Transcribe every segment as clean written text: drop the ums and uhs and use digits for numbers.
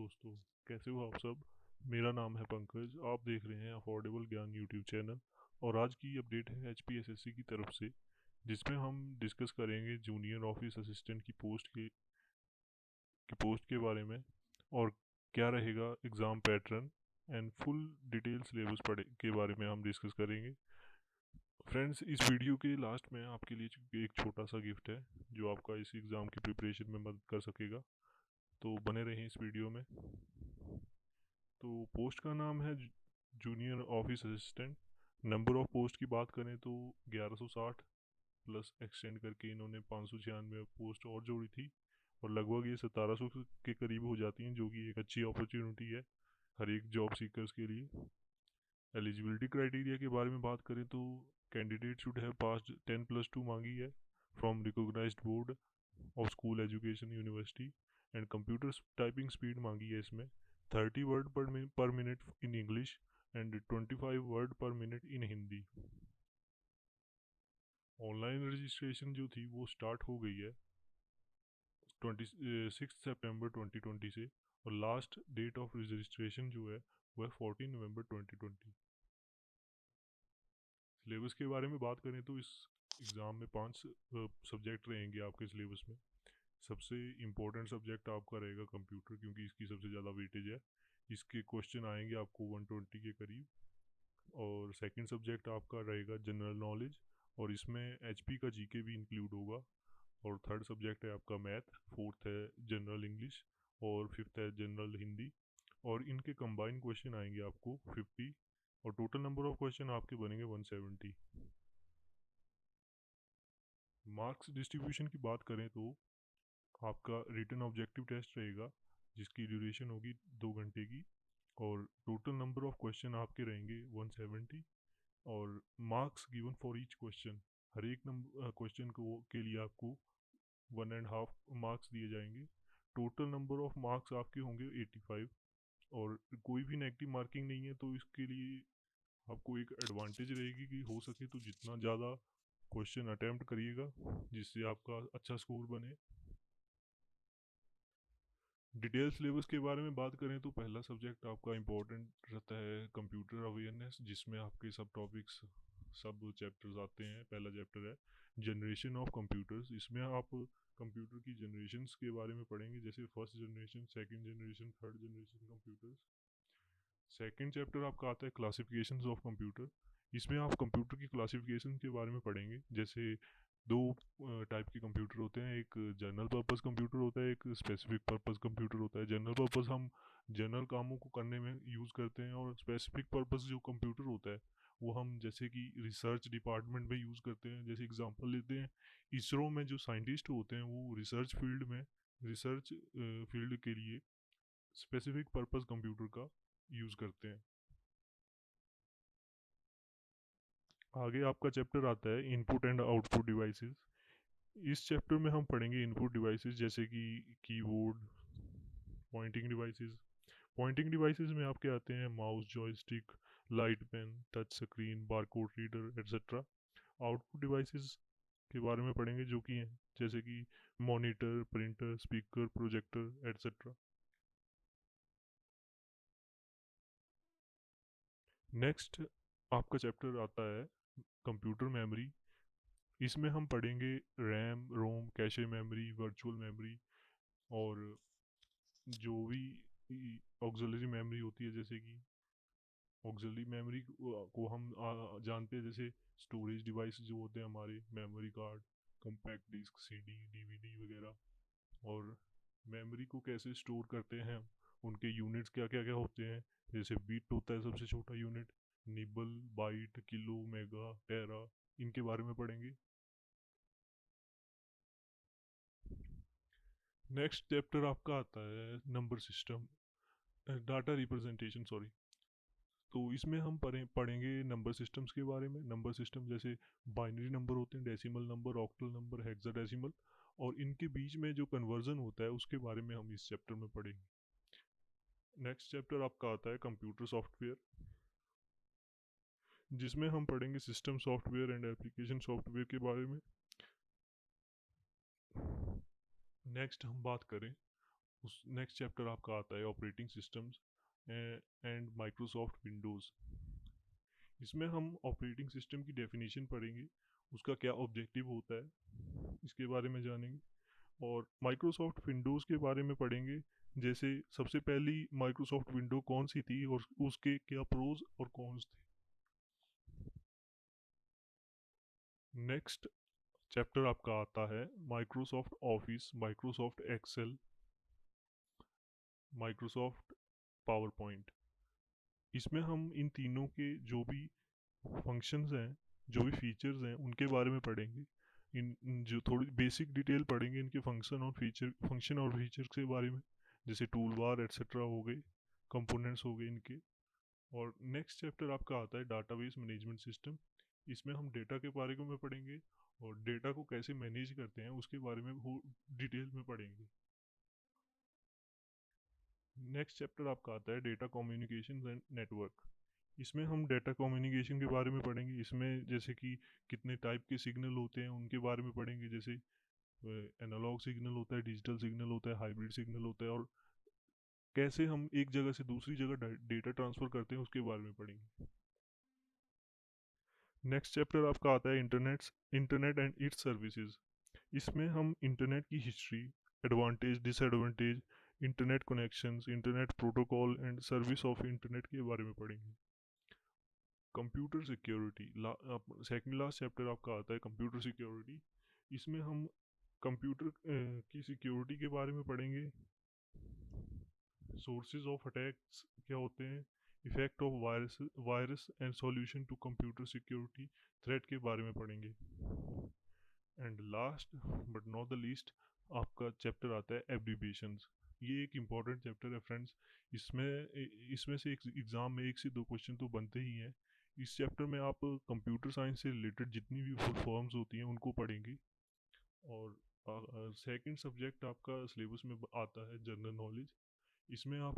दोस्तों, कैसे हो आप सब। मेरा नाम है पंकज। आप देख रहे हैं अफोर्डेबल ज्ञान यूट्यूब चैनल। और आज की अपडेट है एचपीएसएससी की तरफ से, जिसमें हम डिस्कस करेंगे जूनियर ऑफिस असिस्टेंट की पोस्ट के बारे में, और क्या रहेगा exam pattern and full detail syllabus पढ़े के बारे में हम डिस्कस करेंगे। फ्रेंड्स, इस वीडियो के लास्ट में आपके लिए एक छोटा सा गिफ्ट है जो आपका इस एग्ज़ाम की प्रिपरेशन में मदद कर सकेगा, तो बने रहें इस वीडियो में। तो पोस्ट का नाम है junior office assistant. Number of post की बात करें तो 1160 प्लस एक्सटेंड करके इन्होंने 596 पोस्ट और जोड़ी थी, और लगभग ये 1700 के करीब हो जाती हैं, जो कि एक अच्छी अपॉर्चुनिटी है हर एक जॉब सीकर्स के लिए। एलिजिबिलिटी क्राइटेरिया के बारे में बात करें तो कैंडिडेट शुड हैव पास्ड 10+2 मांगी है from recognized board of school education university, and computer typing speed मांगी है इसमें 30 word per minute in English and 25 word per minute in Hindi. Online registration जो थी वो स्टार्ट हो गई है 6 सितंबर 2020 से, और लास्ट डेट ऑफ रजिस्ट्रेशन जो है वो है 14 नवंबर 2020। सिलेबस के बारे में बात करें तो इस एग्ज़ाम में 5 सब्जेक्ट रहेंगे आपके सिलेबस में। सबसे इम्पोर्टेंट सब्जेक्ट आपका रहेगा कंप्यूटर, क्योंकि इसकी सबसे ज़्यादा वेटेज है। इसके क्वेश्चन आएंगे आपको 120 के करीब। और सेकंड सब्जेक्ट आपका रहेगा जनरल नॉलेज, और इसमें एचपी का जीके भी इंक्लूड होगा। और थर्ड सब्जेक्ट है आपका मैथ, फोर्थ है जनरल इंग्लिश, और फिफ्थ है जनरल हिंदी। और इनके कंबाइंड क्वेश्चन आएंगे आपको 50, और टोटल नंबर ऑफ क्वेश्चन आपके बनेंगे 170। मार्क्स डिस्ट्रीब्यूशन की बात करें तो आपका रिटन ऑब्जेक्टिव टेस्ट रहेगा, जिसकी ड्यूरेशन होगी 2 घंटे की, और टोटल नंबर ऑफ क्वेश्चन आपके रहेंगे 170, और marks given for each question. हर एक नंबर क्वेश्चन को के लिए आपको 1.5 मार्क्स दिए जाएंगे। टोटल नंबर ऑफ मार्क्स आपके होंगे 85, और कोई भी नेगेटिव मार्किंग नहीं है, तो इसके लिए आपको एक एडवांटेज रहेगी कि हो सके तो जितना ज़्यादा क्वेश्चन अटैम्प्ट करिएगा, जिससे आपका अच्छा स्कोर बने। डिटेल सिलेबस के बारे में बात करें तो पहला सब्जेक्ट आपका इम्पोर्टेंट रहता है कंप्यूटर अवेयरनेस, जिसमें आपके सब टॉपिक्स सब चैप्टर्स आते हैं। पहला चैप्टर है जनरेशन ऑफ कंप्यूटर्स। इसमें आप कंप्यूटर की जनरेशन्स के बारे में पढ़ेंगे, जैसे first generation, second generation, third generation computers. Second chapter आपका आता है क्लासिफिकेशंस ऑफ कंप्यूटर। इसमें आप कंप्यूटर की क्लासिफिकेशन के बारे में पढ़ेंगे, जैसे दो टाइप के कंप्यूटर होते हैं। एक जनरल पर्पस कंप्यूटर होता है, एक स्पेसिफिक पर्पस कंप्यूटर होता है। जनरल पर्पस हम जनरल कामों को करने में यूज़ करते हैं, और स्पेसिफिक पर्पस जो कंप्यूटर होता है वो हम जैसे कि रिसर्च डिपार्टमेंट में यूज़ करते हैं। जैसे एग्जांपल लेते हैं, इसरो में जो साइंटिस्ट होते हैं वो रिसर्च फील्ड के लिए स्पेसिफिक पर्पस कंप्यूटर का यूज़ करते हैं। आगे आपका चैप्टर आता है इनपुट एंड आउटपुट डिवाइसेस। इस चैप्टर में हम पढ़ेंगे इनपुट डिवाइसेस जैसे कि keyboard, pointing devices. Pointing devices में आपके आते हैं mouse, joystick, light pen, touch screen, barcode reader etcetera. Output devices के बारे में पढ़ेंगे, जो कि हैं जैसे कि monitor, printer, speaker, projector etcetera. Next आपका चैप्टर आता है कंप्यूटर मेमोरी। इसमें हम पढ़ेंगे रैम, रोम, कैशे मेमोरी, वर्चुअल मेमोरी, और जो भी ऑक्सिलरी मेमोरी होती है, जैसे कि ऑक्सिलरी मेमोरी को हम जानते हैं, जैसे स्टोरेज डिवाइस जो होते हैं हमारे, memory card, compact disc, CD, DVD वगैरह। और मेमोरी को कैसे स्टोर करते हैं, उनके यूनिट्स क्या क्या क्या होते हैं, जैसे बीट होता है सबसे छोटा unit, nibble, byte, kilo, mega, tera, इनके बारे में पढ़ेंगे। नेक्स्ट चैप्टर आपका आता है number system, data representation, sorry. तो इसमें हम पढ़ेंगे नंबर सिस्टम्स के बारे में। नंबर सिस्टम जैसे बाइनरी नंबर होते हैं, decimal number, octal number, hexadecimal, और इनके बीच में जो कन्वर्जन होता है उसके बारे में हम इस चैप्टर में पढ़ेंगे। नेक्स्ट चैप्टर आपका आता है कंप्यूटर सॉफ्टवेयर, जिसमें हम पढ़ेंगे system software and application software के बारे में। नेक्स्ट हम बात करें उस नेक्स्ट चैप्टर आपका आता है operating systems and Microsoft Windows. इसमें हम ऑपरेटिंग सिस्टम की डेफिनेशन पढ़ेंगे, उसका क्या ऑब्जेक्टिव होता है इसके बारे में जानेंगे, और माइक्रोसॉफ्ट विंडोज़ के बारे में पढ़ेंगे। जैसे सबसे पहली माइक्रोसॉफ्ट विंडो कौन सी थी और उसके क्या प्रोज और कॉन्स थे। नेक्स्ट चैप्टर आपका आता है Microsoft Office, Microsoft Excel, Microsoft PowerPoint. इसमें हम इन तीनों के जो भी फंक्शंस हैं, जो भी फीचर्स हैं, उनके बारे में पढ़ेंगे। इन जो थोड़ी बेसिक डिटेल पढ़ेंगे इनके फंक्शन और फीचर्स के बारे में, जैसे टूल बार एट्सेट्रा हो गए, कंपोनेंट्स हो गए इनके। और नेक्स्ट चैप्टर आपका आता है डाटाबेस मैनेजमेंट सिस्टम। इसमें हम डेटा के बारे में पढ़ेंगे और डेटा को कैसे मैनेज करते हैं उसके बारे में वो डिटेल में पढ़ेंगे। नेक्स्ट चैप्टर आपका आता है डेटा कम्युनिकेशन एंड नेटवर्क। इसमें हम डेटा कम्युनिकेशन के बारे में पढ़ेंगे। इसमें जैसे कि कितने टाइप के सिग्नल होते हैं उनके बारे में पढ़ेंगे, जैसे एनालॉग सिग्नल होता है, डिजिटल सिग्नल होता है, हाइब्रिड सिग्नल होता है, और कैसे हम एक जगह से दूसरी जगह डेटा ट्रांसफ़र करते हैं उसके बारे में पढ़ेंगे। नेक्स्ट चैप्टर आपका आता है इंटरनेट एंड इट्स सर्विसेज। इसमें हम इंटरनेट की history, advantage disadvantage, internet connections, internet protocol and service of internet के बारे में पढ़ेंगे। Computer security, second last chapter आपका आता है कंप्यूटर सिक्योरिटी। इसमें हम कंप्यूटर की सिक्योरिटी के बारे में पढ़ेंगे, सोर्सेज ऑफ अटैक्स क्या होते हैं, effect of virus and solution to computer security threat के बारे में पढ़ेंगे। And last but not the least आपका चैप्टर आता है एब्रीविएशंस। ये एक इम्पॉर्टेंट चैप्टर है फ्रेंड्स। इसमें इसमें से एक एग्ज़ाम में 1 से 2 क्वेश्चन तो बनते ही हैं। इस चैप्टर में आप कंप्यूटर साइंस से रिलेटेड जितनी भी फुल फॉर्म्स होती हैं उनको पढ़ेंगे। और सेकंड सब्जेक्ट आपका सिलेबस में आता है जनरल नॉलेज। इसमें आप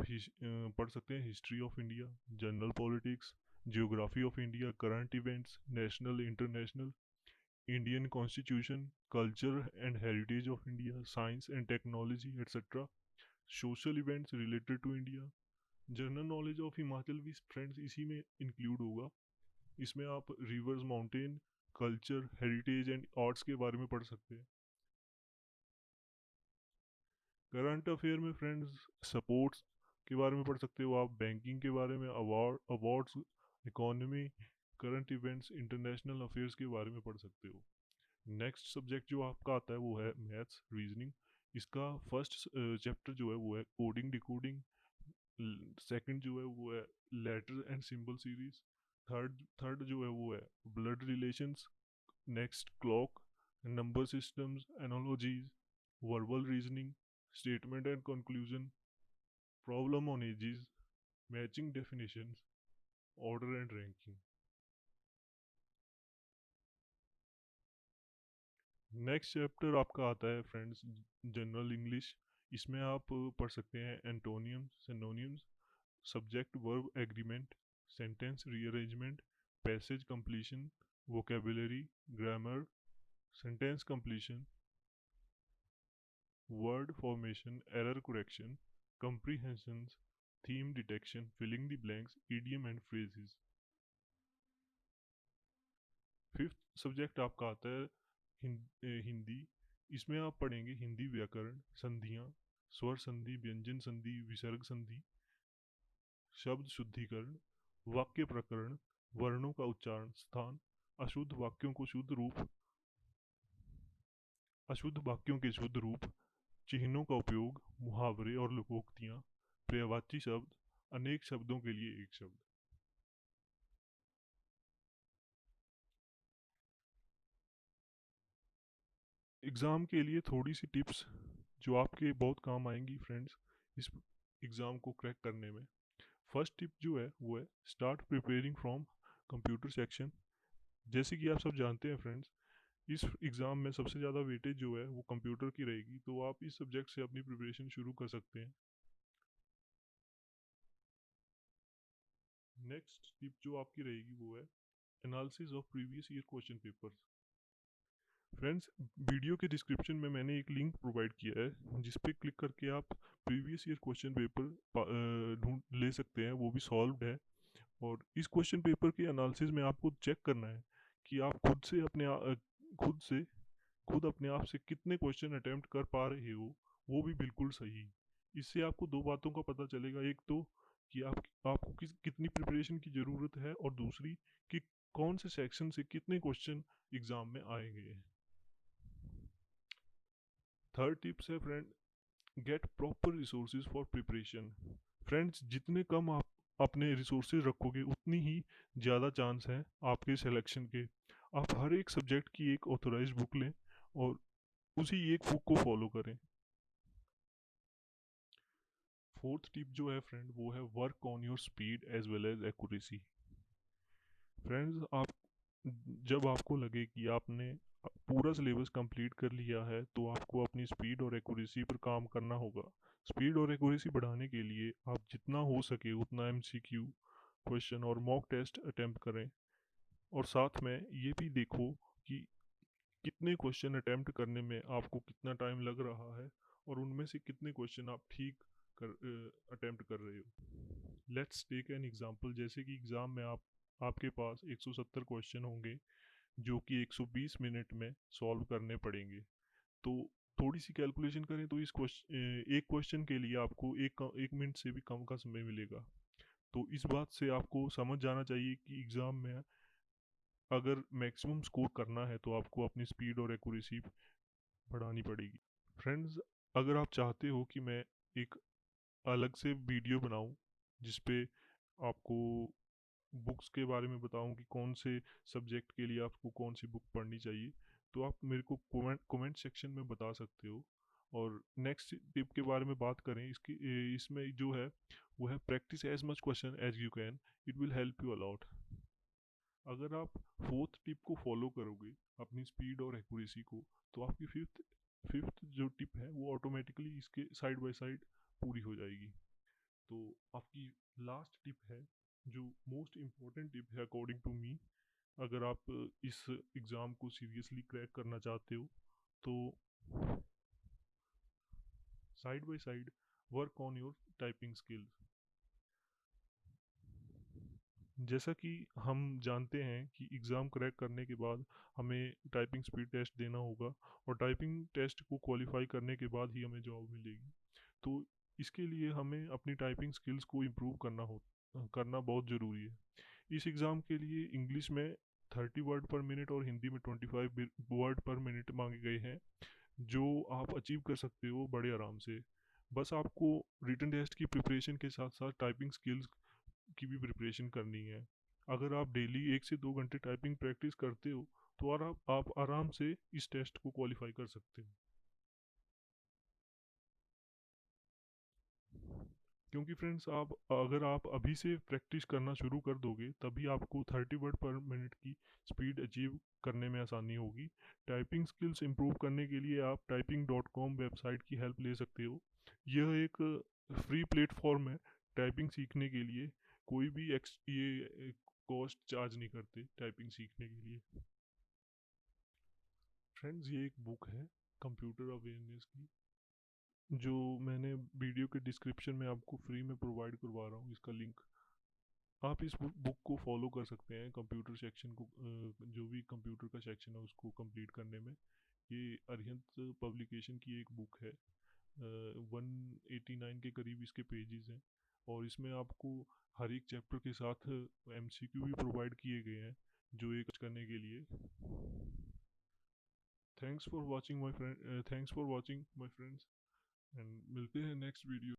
पढ़ सकते हैं history of India, general politics, geography of India, current events, national international, Indian constitution, culture and heritage of India, science and technology etcetera, social events related to India. General knowledge of Himachal भी friends इसी में include होगा। इसमें आप rivers, mountain, culture, heritage and arts के बारे में पढ़ सकते हैं। करंट अफेयर में फ्रेंड्स सपोर्ट्स के बारे में पढ़ सकते हो आप, बैंकिंग के बारे में, awards, economy, current events, international affairs के बारे में पढ़ सकते हो। नेक्स्ट सब्जेक्ट जो आपका आता है वो है मैथ्स रीजनिंग। इसका फर्स्ट चैप्टर जो है वो है कोडिंग डिकोडिंग, सेकंड जो है वो है letter and symbol series, third third जो है वो है blood relations, next clock, number systems, analogies, verbal reasoning, statement and conclusion, problem on ages, matching definitions, order and ranking. Next chapter आपका आता है फ्रेंड्स जनरल इंग्लिश। इसमें आप पढ़ सकते हैं एंटोनियम्स, synonyms, subject verb agreement, sentence rearrangement, passage completion, vocabulary, grammar, sentence completion, word formation, error correction, comprehensions, theme detection, filling the blanks, idiom and phrases। Fifth subject आपका आता है हिंदी। इसमें आप पढ़ेंगे हिंदी व्याकरण, संधियाँ, स्वर संधि, व्यंजन संधि, विसर्ग संधि, शब्द शुद्धिकरण, वाक्य प्रकरण, वर्णों का उच्चारण स्थान, अशुद्ध वाक्यों को शुद्ध रूप, अशुद्ध वाक्यों के शुद्ध रूप, चिन्हों का उपयोग, मुहावरे और लोकोक्तियाँ, पर्यायवाची शब्द, अनेक शब्दों के लिए एक शब्द। एग्ज़ाम के लिए थोड़ी सी टिप्स जो आपके बहुत काम आएंगी फ्रेंड्स इस एग्ज़ाम को क्रैक करने में। फर्स्ट टिप जो है वो है start preparing from computer section. जैसे कि आप सब जानते हैं फ्रेंड्स, इस एग्ज़ाम में सबसे ज़्यादा वेटेज जो है वो कंप्यूटर की रहेगी, तो आप इस सब्जेक्ट से अपनी प्रिपरेशन शुरू कर सकते हैं। नेक्स्ट टिप जो आपकी रहेगी वो है analysis of previous year question papers. Friends, video के डिस्क्रिप्शन में मैंने एक लिंक प्रोवाइड किया है जिस पे क्लिक करके आप प्रीवियस ईयर क्वेश्चन पेपर ढूंढ ले सकते हैं, वो भी सॉल्व्ड है। और इस क्वेश्चन पेपर के एनालिसिस में आपको चेक करना है कि आप खुद से खुद अपने आप से कितने क्वेश्चन अटेम्प्ट कर पा रहे हो, वो भी बिल्कुल सही। इससे आपको दो बातों का पता चलेगा, एक तो कि आपको कितनी प्रिपरेशन की ज़रूरत है, और दूसरी कि कौन से सेक्शन से कितने क्वेश्चन एग्ज़ाम में आएंगे। थर्ड टिप्स है friend, get proper resources for preparation. Friends, जितने कम आप अपने रिसोर्सेज रखोगे उतनी ही ज़्यादा चांस है आपके सिलेक्शन के। आप हर एक सब्जेक्ट की एक ऑथोराइज बुक लें और उसी एक बुक को फॉलो करें। फोर्थ टिप जो है फ्रेंड, वो है work on your speed as well as accuracy. Friends, आप जब आपको लगे कि आपने पूरा सिलेबस कंप्लीट कर लिया है, तो आपको अपनी स्पीड और एक्यूरेसी पर काम करना होगा। स्पीड और एक्यूरेसी बढ़ाने के लिए आप जितना हो सके उतना एमसीक्यू क्वेश्चन और मॉक टेस्ट अटेम्प्ट करें, और साथ में ये भी देखो कि कितने क्वेश्चन अटेम्प्ट करने में आपको कितना टाइम लग रहा है, और उनमें से कितने क्वेश्चन आप ठीक कर अटेम्प्ट कर रहे हो। लेट्स टेक एन एग्जांपल, जैसे कि एग्ज़ाम में आपके पास 170 क्वेश्चन होंगे जो कि 120 मिनट में सॉल्व करने पड़ेंगे। तो थोड़ी सी कैलकुलेशन करें तो एक क्वेश्चन के लिए आपको एक मिनट से भी कम का समय मिलेगा। तो इस बात से आपको समझ जाना चाहिए कि एग्ज़ाम में अगर मैक्सिमम स्कोर करना है तो आपको अपनी स्पीड और एक्यूरेसी बढ़ानी पड़ेगी। फ्रेंड्स, अगर आप चाहते हो कि मैं एक अलग से वीडियो बनाऊं जिस पे आपको बुक्स के बारे में बताऊं कि कौन से सब्जेक्ट के लिए आपको कौन सी बुक पढ़नी चाहिए, तो आप मेरे को कमेंट सेक्शन में बता सकते हो। और नेक्स्ट टिप के बारे में बात करें, इसमें जो है वो है practice as much question as you can, it will help you a lot. अगर आप फोर्थ टिप को फॉलो करोगे, अपनी स्पीड और एक्यूरेसी को, तो आपकी फिफ्थ फिफ्थ जो टिप है वो ऑटोमेटिकली इसके साइड बाय साइड पूरी हो जाएगी। तो आपकी लास्ट टिप है, जो मोस्ट इम्पोर्टेंट टिप है अकॉर्डिंग टू मी, अगर आप इस एग्ज़ाम को सीरियसली क्रैक करना चाहते हो, तो side by side work on your typing skills. जैसा कि हम जानते हैं कि एग्ज़ाम क्रैक करने के बाद हमें टाइपिंग स्पीड टेस्ट देना होगा, और टाइपिंग टेस्ट को क्वालिफाई करने के बाद ही हमें जॉब मिलेगी। तो इसके लिए हमें अपनी टाइपिंग स्किल्स को इम्प्रूव करना बहुत ज़रूरी है। इस एग्ज़ाम के लिए इंग्लिश में 30 वर्ड पर मिनट और हिंदी में 25 वर्ड पर मिनट मांगे गए हैं, जो आप अचीव कर सकते हो बड़े आराम से। बस आपको रिटन टेस्ट की प्रिपरेशन के साथ साथ टाइपिंग स्किल्स की भी प्रिपरेशन करनी है। अगर आप डेली 1 से 2 घंटे टाइपिंग प्रैक्टिस करते हो, तो आप आराम से इस टेस्ट को क्वालिफाई कर सकते हो। क्योंकि फ्रेंड्स, अगर आप अभी से प्रैक्टिस करना शुरू कर दोगे, तभी आपको 30 वर्ड पर मिनट की स्पीड अचीव करने में आसानी होगी। टाइपिंग स्किल्स इंप्रूव करने के लिए आप typing.com वेबसाइट की हेल्प ले सकते हो। यह एक फ्री प्लेटफॉर्म है टाइपिंग सीखने के लिए। कोई भी ये कॉस्ट चार्ज नहीं करते टाइपिंग सीखने के लिए। फ्रेंड्स, ये एक बुक है कंप्यूटर अवेयरनेस की, जो मैंने वीडियो के डिस्क्रिप्शन में आपको फ्री में प्रोवाइड करवा रहा हूँ इसका लिंक। आप इस बुक को फॉलो कर सकते हैं कंप्यूटर सेक्शन को, जो भी कंप्यूटर का सेक्शन है उसको कंप्लीट करने में। ये अरिहंत पब्लिकेशन की एक बुक है। 189 के करीब इसके पेजेस हैं, और इसमें आपको हर एक चैप्टर के साथ एमसीक्यू भी प्रोवाइड किए गए हैं जो एक करने के लिए। Thanks for watching my friends, and मिलते हैं नेक्स्ट वीडियो।